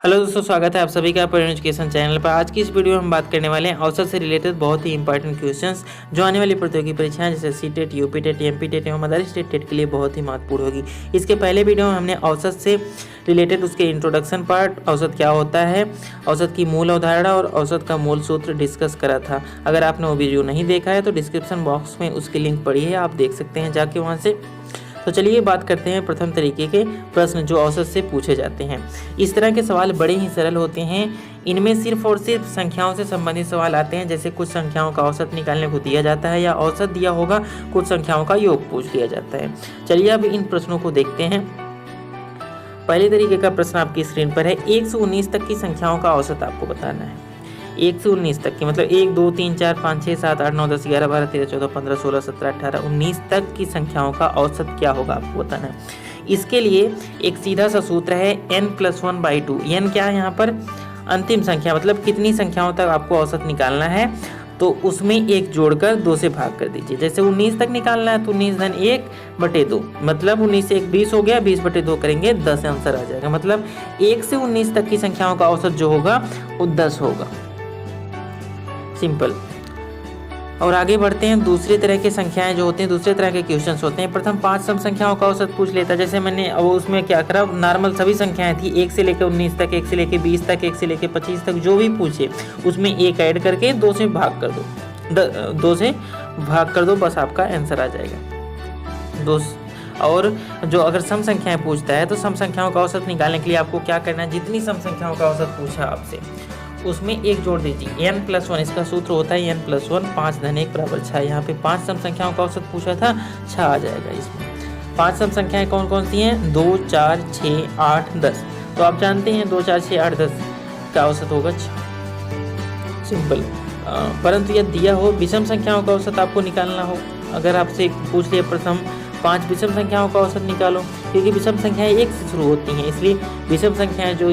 Hello दोस्तों, स्वागत है आप सभी का पर एजुकेशन चैनल पर। आज की इस वीडियो में हम बात करने वाले हैं औसत से रिलेटेड बहुत ही इंपॉर्टेंट क्वेश्चंस जो आने वाली प्रतियोगी परीक्षाएं जैसे सीटेट, यूपीटेट, एमपीटेट एवं अदर स्टेट टेट के लिए बहुत ही महत्वपूर्ण होगी। इसके पहले वीडियो में हमने औसत से रिलेटेड उसके इंट्रोडक्शन पार्ट, औसत क्या होता है, औसत की मूल अवधारणा और औसत का मूल सूत्र डिस्कस करा था। अगर आपने वो वीडियो नहीं देखा है तो डिस्क्रिप्शन बॉक्स में उसकी लिंक पड़ी है, आप देख सकते हैं जाके वहाँ से। तो चलिए बात करते हैं प्रथम तरीके के प्रश्न जो औसत से पूछे जाते हैं। इस तरह के सवाल बड़े ही सरल होते हैं। इनमें सिर्फ और सिर्फ संख्याओं से संबंधित सवाल आते हैं, जैसे कुछ संख्याओं का औसत निकालने को दिया जाता है या औसत दिया होगा, कुछ संख्याओं का योग पूछ लिया जाता है। चलिए अब इन प्रश्नों को देखते हैं। पहले तरीके का प्रश्न आपकी स्क्रीन पर है। 1 से 19 तक की संख्याओं का औसत आपको बताना है। 1 से 19 तक की मतलब 1, 2, 3, 4, 5, 6, 7, 8, 9, 10, 11, 12, 13, 14, 15, 16, 17, 18, 19 तक की संख्याओं का औसत क्या होगा आपको बताना है। इसके लिए एक सीधा सा सूत्र है n+1/2। n क्या है यहाँ पर? अंतिम संख्या, मतलब कितनी संख्याओं तक आपको औसत निकालना है, तो उसमें एक जोड़कर 2 से भाग कर दीजिए। जैसे 19 तक निकालना है तो 19/1/2, मतलब 19 से 1 20 हो गया, 20/2 करेंगे 10 आंसर आ जाएगा। मतलब 1 से 19 तक की संख्याओं का औसत जो होगा वो 10 होगा। सिंपल। और आगे बढ़ते हैं। दूसरे तरह की संख्याएं जो होती हैं, दूसरे तरह के क्वेश्चंस होते हैं। प्रथम 5 सम संख्याओं का औसत पूछ लेता है। जैसे मैंने अब उसमें क्या करा, नॉर्मल सभी संख्याएं थी, 1 से लेकर 19 तक, 1 से लेकर 20 तक, 1 से लेकर 25 तक, जो भी पूछे उसमें 1 ऐड करके 2 से भाग कर दो, 2 से भाग कर दो, बस आपका आंसर आ जाएगा 2। और जो अगर सम संख्याएं पूछता है तो सम संख्याओं का औसत निकालने के लिए आपको क्या करना है, जितनी सम संख्याओं का औसत पूछा आपसे उसमें एक जोड़ दीजिए। n+1 इसका सूत्र होता है n+1, 5 + 1 = 6। यहाँ पे 5 सम संख्याओं का औसत पूछा था, 6 आ जाएगा इसमें। 5 सम संख्याएं कौन कौन सी हैं? 2, 4, 6, 8, 10। तो आप जानते हैं 2, 4, 6, 8, 10 का औसत होगा 6। सिंपल। परंतु यह दिया हो विषम संख्याओं का औसत आपको निकालना हो, अगर आपसे पूछ लिया प्रथम 5 विषम संख्याओं का औसत निकालो, क्योंकि विषम संख्याएं 1 से शुरू होती हैं, इसलिए विषम संख्याएं जो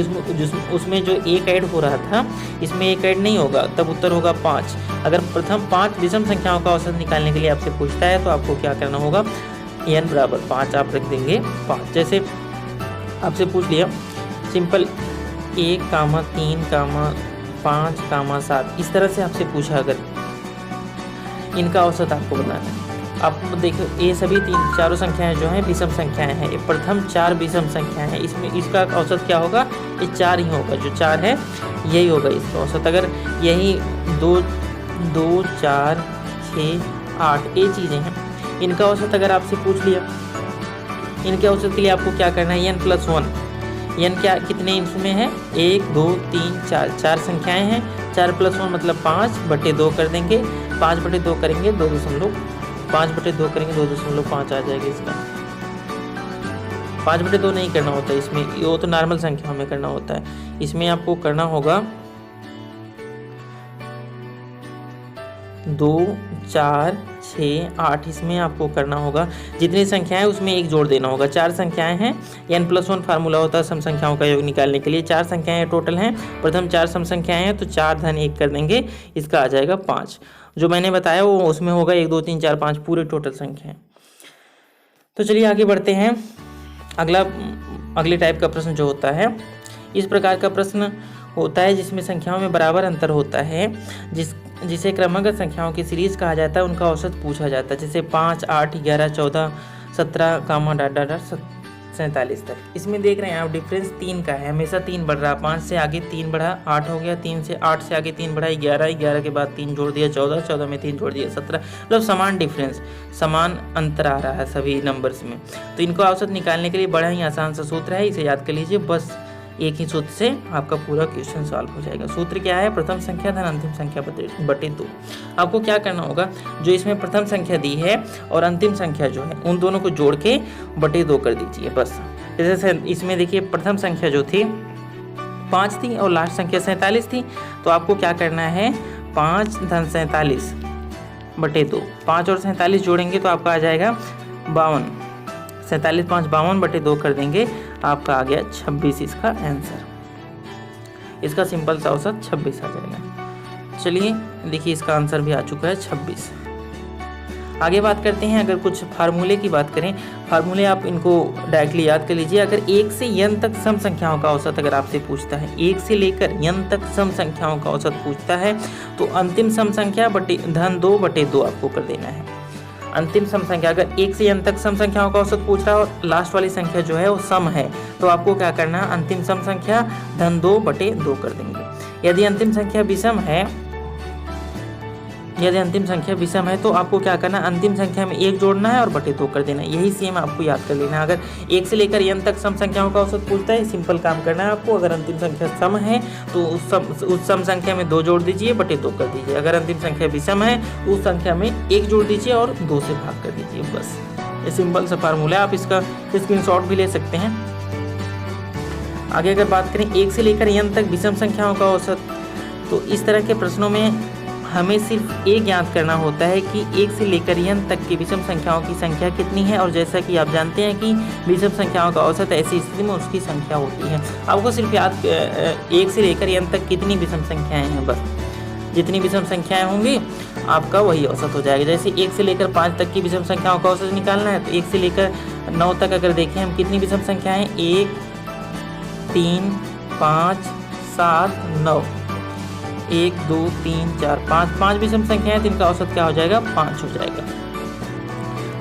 उसमें जो 1 ऐड हो रहा था इसमें 1 ऐड नहीं होगा, तब उत्तर होगा 5। अगर प्रथम 5 विषम संख्याओं का औसत निकालने के लिए आपसे पूछता है तो आपको क्या करना होगा, n = 5 आप रख देंगे 5। जैसे आपसे पूछ लिया सिंपल 1, 3, 5, 7, इस तरह से आपसे पूछा, अगर इनका औसत आपको बताना है। आप देखो ये सभी चारों संख्याएं जो हैं विषम संख्याएं हैं। ये प्रथम 4 विषम संख्याएं हैं, इसमें इसका औसत क्या होगा, ये 4 ही होगा, जो 4 है यही होगा इसका औसत। अगर यही 2, 4, 6, 8 ये चीज़ें हैं, इनका औसत अगर आपसे पूछ लिया, इनके औसत के लिए आपको क्या करना है, n+1। n क्या कितने इसमें है, 1, 2, 3, 4, 4 संख्याएँ हैं, 4+1 मतलब 5/2 कर देंगे, 5/2 करेंगे 5/2 करेंगे 2.5 आ जाएगा इसका। 5/2 नहीं करना होता इसमें, वो तो नॉर्मल संख्याओं में करना होता है। इसमें आपको करना होगा 2, 4, 6, 8, इसमें आपको करना होगा जितनी संख्याएं उसमें एक जोड़ देना होगा। 4 संख्याएं हैं, n+1 फार्मूला होता है सम संख्याओं का योग निकालने के लिए। 4 संख्याएं टोटल हैं, प्रथम 4 सम संख्याएं हैं तो 4 + 1 कर देंगे, इसका आ जाएगा 5। जो मैंने बताया वो उसमें होगा 1, 2, 3, 4, 5 पूरे टोटल संख्याएं। तो चलिए आगे बढ़ते हैं। अगले टाइप का प्रश्न जो होता है, इस प्रकार का प्रश्न होता है जिसमें संख्याओं में बराबर अंतर होता है, जिसे क्रमागत संख्याओं की सीरीज कहा जाता है, उनका औसत पूछा जाता है। जैसे 5, 8, 11, 14, 17, 47 तक। इसमें देख रहे हैं आप डिफरेंस 3 का है, हमेशा 3 बढ़ रहा, 5 से आगे 3 बढ़ा 8 हो गया, 8 से आगे 3 बढ़ा 11, 11 के बाद 3 जोड़ दिया 14, 14 में 3 जोड़ दिया 17, मतलब समान डिफरेंस, समान अंतर आ रहा है सभी नंबर्स में। तो इनको औसत निकालने के लिए बड़ा ही आसान सा सूत्र है, इसे याद कर लीजिए, बस एक ही सूत्र से आपका पूरा क्वेश्चन सॉल्व हो जाएगा। सूत्र क्या है, प्रथम संख्या धन अंतिम संख्या बटे 2। आपको क्या करना होगा, जो इसमें प्रथम संख्या दी है और अंतिम संख्या जो है उन दोनों को जोड़ के बटे 2 कर दीजिए बस। जैसे इसमें देखिए प्रथम संख्या जो थी 5 थी और लास्ट संख्या 47 थी, तो आपको क्या करना है, 5 धन 47 बटे 2, 5 और 47 जोड़ेंगे तो आपका आ जाएगा 52। 47, 5, 52/2 कर देंगे, आपका आ गया 26 इसका आंसर। इसका सिंपल सा औसत 26 आ जाएगा। चलिए देखिए इसका आंसर भी आ चुका है 26। आगे बात करते हैं, अगर कुछ फार्मूले की बात करें, फार्मूले आप इनको डायरेक्टली याद कर लीजिए। अगर 1 से n तक सम संख्याओं का औसत अगर आपसे पूछता है, 1 से लेकर n तक सम संख्याओं का औसत पूछता है, तो अंतिम सम संख्या बटे धन 2/2 आपको कर देना है। अंतिम सम संख्या अगर 1 से n तक सम संख्याओं का औसत पूछ रहा है और लास्ट वाली संख्या जो है वो सम है, तो आपको क्या करना है, अंतिम सम संख्या धन 2/2 कर देंगे। यदि अंतिम संख्या विषम है, तो आपको क्या करना है, अंतिम संख्या में 1 जोड़ना है और बटे 2 कर देना है। यही सेम आपको याद कर लेना है। अगर 1 से लेकर n तक सम संख्याओं का औसत पूछता है, सिंपल काम करना है आपको। अगर अंतिम संख्या सम है तो उस सम संख्या में 2 जोड़ दीजिए, बटे 2 कर दीजिए। अगर अंतिम संख्या विषम है, उस संख्या में 1 जोड़ दीजिए और 2 से भाग कर दीजिए। बस ये सिंपल सा फार्मूला है, आप इसका स्क्रीनशॉट भी ले सकते हैं। आगे अगर बात करें 1 से लेकर n तक विषम संख्याओं का औसत, तो इस तरह के प्रश्नों में हमें सिर्फ एक याद करना होता है कि 1 से लेकर n तक की विषम संख्याओं की संख्या कितनी है। और जैसा कि आप जानते हैं कि विषम संख्याओं का औसत ऐसी स्थिति में उसकी संख्या होती है। आपको सिर्फ याद 1 से लेकर n तक कितनी विषम संख्याएं हैं, बस जितनी विषम संख्याएं होंगी आपका वही औसत हो जाएगा। जैसे 1 से लेकर 5 तक की विषम संख्याओं का औसत निकालना है, तो 1 से लेकर 9 तक अगर देखें हम कितनी विषम संख्याएं हैं, 1 3 5 7 9, 1 2 3 4 5 विषम संख्याएं, तो इनका औसत क्या हो जाएगा, 5 हो जाएगा।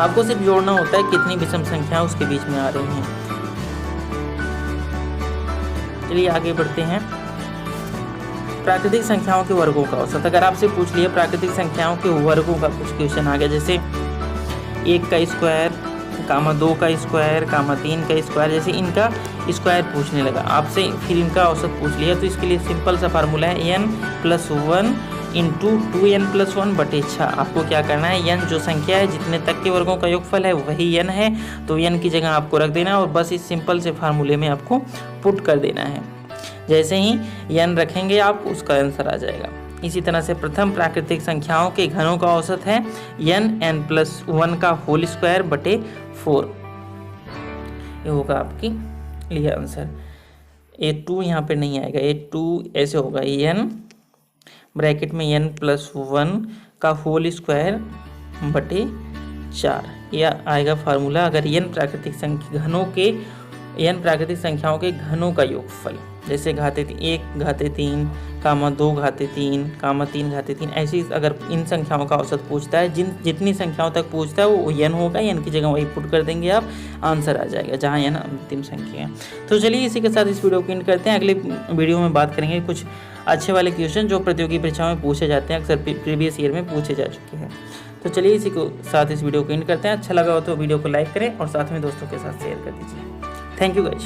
आपको सिर्फ जोड़ना होता है कितनी विषम संख्या उसके बीच में आ रही हैं। चलिए आगे बढ़ते हैं। प्राकृतिक संख्याओं के वर्गों का औसत, अगर आपसे पूछ लिया प्राकृतिक संख्याओं के वर्गों का कुछ क्वेश्चन आ गया, जैसे 1 का स्क्वायर, 2 का स्क्वायर, 3 का स्क्वायर, जैसे इनका स्क्वायर पूछने लगा आपसे, फिर इनका औसत पूछ लिया, तो इसके लिए सिंपल सा फार्मूला है n+1 इंटू 2n+1/6। आपको क्या करना है, n जो संख्या है, जितने तक के वर्गों का योगफल है वही n है, तो n की जगह आपको रख देना और बस इस सिंपल से फार्मूले में आपको पुट कर देना है। जैसे ही n रखेंगे आप, उसका आंसर आ जाएगा। इसी तरह से प्रथम प्राकृतिक संख्याओं के घनों का औसत है n+1 ये होगा आपकी लिए आंसर। A2 यहाँ पे नहीं आएगा, A2 ऐसे होगा, n ब्रैकेट में n+1/4 यह आएगा फार्मूला। अगर n प्राकृतिक संख्याओं के घनों का योगफल, जैसे 1 घाते 3, 2 घाते 3, 3 घाते 3, ऐसी अगर इन संख्याओं का औसत पूछता है, जितनी संख्याओं तक पूछता है वो n होगा, n की जगह वही पुट कर देंगे आप, आंसर आ जाएगा, जहाँ n अंतिम संख्या है। तो चलिए इसी के साथ इस वीडियो को एंड करते हैं। अगले वीडियो में बात करेंगे कुछ अच्छे वाले क्वेश्चन जो प्रतियोगी परीक्षाओं में पूछे जाते हैं, अक्सर प्रीवियस ईयर में पूछे जा चुके हैं। तो चलिए इसी को साथ इस वीडियो को एंड करते हैं। अच्छा लगा हो तो वीडियो को लाइक करें और साथ में दोस्तों के साथ शेयर कर दीजिए। Thank you guys.